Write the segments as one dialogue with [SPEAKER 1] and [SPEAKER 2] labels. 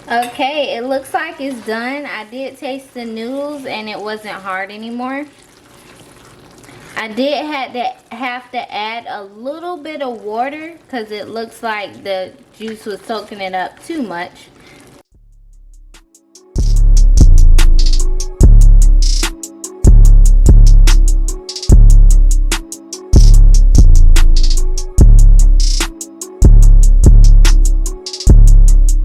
[SPEAKER 1] Okay, it looks like it's done. I did taste the noodles and it wasn't hard anymore. I did have to add a little bit of water because it looks like the juice was soaking it up too much.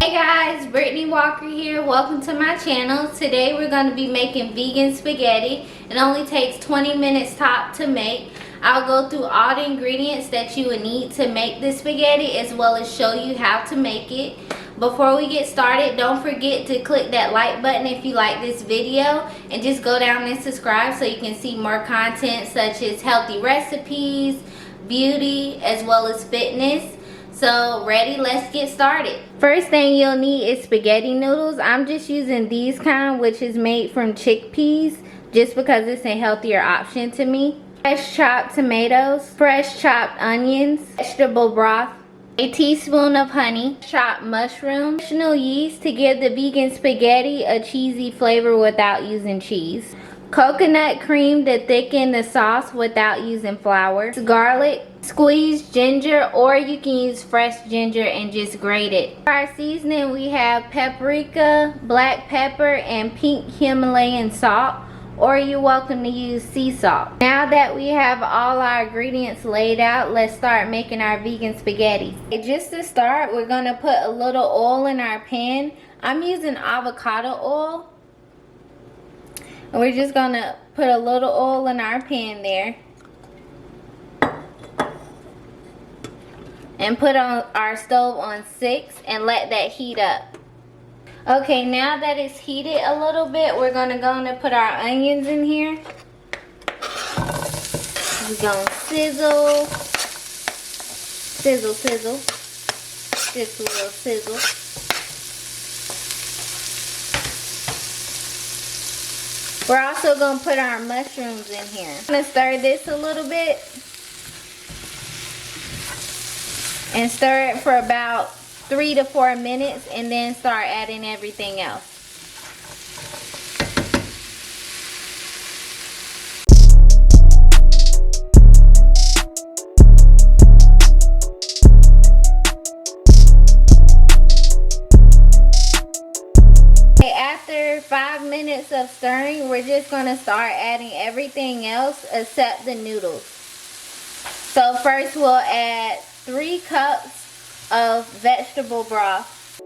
[SPEAKER 1] Hey guys, Brittany Walker here. Welcome to my channel. Today we're going to be making vegan spaghetti. It only takes 20 minutes top to make. I'll go through all the ingredients that you would need to make this spaghetti as well as show you how to make it. Before we get started, don't forget to click that like button if you like this video, and just go down and subscribe so you can see more content such as healthy recipes, beauty, as well as fitness. So ready, let's get started. First thing you'll need is spaghetti noodles. I'm just using these kind, which is made from chickpeas, just because it's a healthier option to me. Fresh chopped tomatoes, fresh chopped onions, vegetable broth, a teaspoon of honey, chopped mushrooms, nutritional yeast to give the vegan spaghetti a cheesy flavor without using cheese, coconut cream to thicken the sauce without using flour, garlic, squeezed ginger, or you can use fresh ginger and just grate it. For our seasoning, we have paprika, black pepper, and pink Himalayan salt, or you're welcome to use sea salt. Now that we have all our ingredients laid out, let's start making our vegan spaghetti. Just to start, we're gonna put a little oil in our pan. I'm using avocado oil. And we're just gonna put a little oil in our pan there. And put on our stove on 6 and let that heat up. Okay, now that it's heated a little bit, we're gonna go and put our onions in here. We're gonna sizzle. Sizzle, sizzle. Just a little sizzle. We're also gonna put our mushrooms in here. I'm gonna stir this a little bit. And stir it for about 3 to 4 minutes and then start adding everything else. Okay, after 5 minutes of stirring, we're just going to start adding everything else except the noodles. So first we'll add 3 cups of vegetable broth.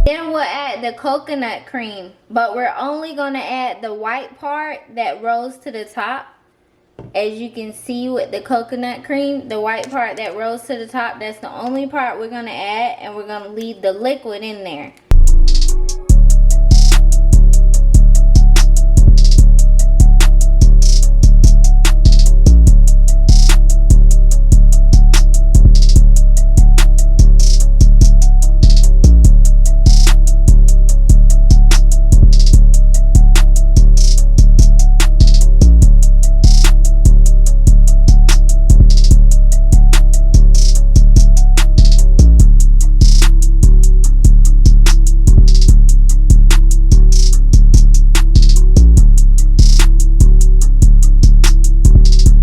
[SPEAKER 1] Then we'll add the coconut cream, but we're only going to add the white part that rose to the top. As you can see with the coconut cream, the white part that rose to the top, that's the only part we're going to add, and we're going to leave the liquid in there.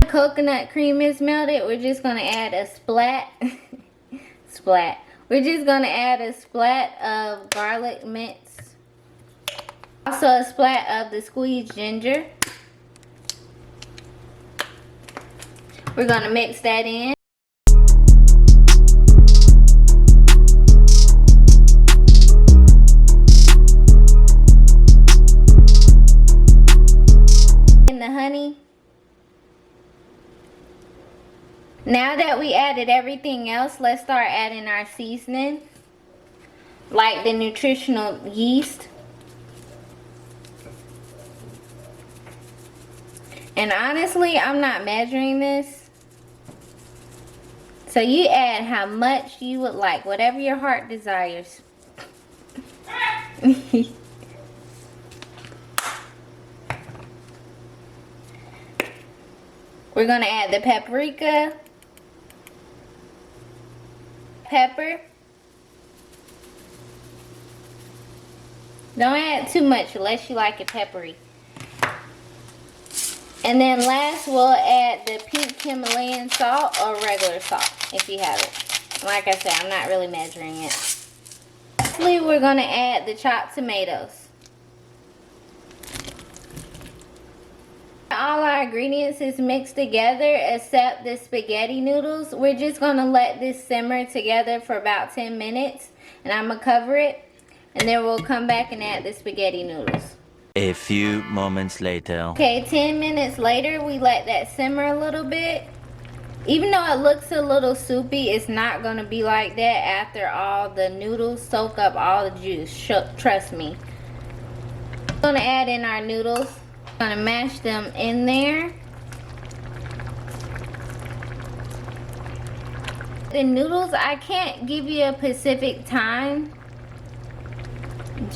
[SPEAKER 1] Coconut cream is melted, we're just going to add a splat. We're just going to add a splat of garlic mince. Also a splat of the squeezed ginger. We're going to mix that in. And the honey. Now that we added everything else, let's start adding our seasoning, like the nutritional yeast. And honestly, I'm not measuring this. So you add how much you would like, whatever your heart desires. We're gonna add the paprika, pepper. Don't add too much unless you like it peppery. And then last, we'll add the pink Himalayan salt or regular salt if you have it. Like I said, I'm not really measuring it. Lastly, we're gonna add the chopped tomatoes. All our ingredients is mixed together except the spaghetti noodles. We're just gonna let this simmer together for about 10 minutes, and I'm gonna cover it, and then we'll come back and add the spaghetti noodles.
[SPEAKER 2] A few moments later.
[SPEAKER 1] Okay, 10 minutes later, we let that simmer a little bit. Even though it looks a little soupy, it's not gonna be like that after all the noodles soak up all the juice. Trust me. We're gonna add in our noodles. Gonna mash them in there. The noodles, I can't give you a specific time,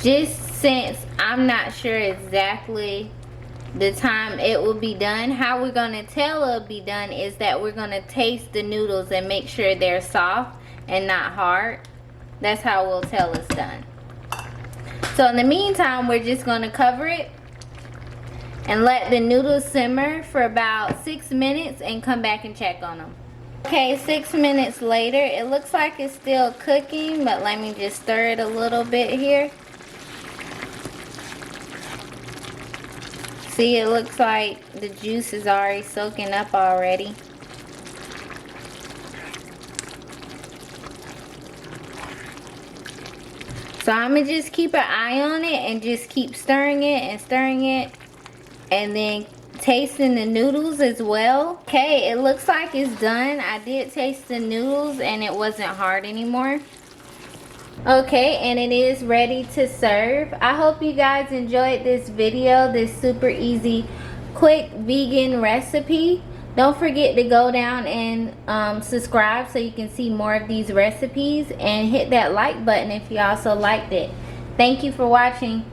[SPEAKER 1] just since I'm not sure exactly the time it will be done. How we're gonna tell it'll be done is that we're gonna taste the noodles and make sure they're soft and not hard. That's how we'll tell it's done. So in the meantime, we're just gonna cover it and let the noodles simmer for about 6 minutes and come back and check on them. Okay, 6 minutes later, it looks like it's still cooking, but let me just stir it a little bit here. See, it looks like the juice is already soaking up already. So I'm gonna just keep an eye on it and just keep stirring it and stirring it, and then tasting the noodles as well. Okay, it looks like it's done. I did taste the noodles and it wasn't hard anymore. Okay, and it is ready to serve. I hope you guys enjoyed this video, this super easy, quick vegan recipe. Don't forget to go down and subscribe so you can see more of these recipes, and hit that like button if you also liked it. Thank you for watching.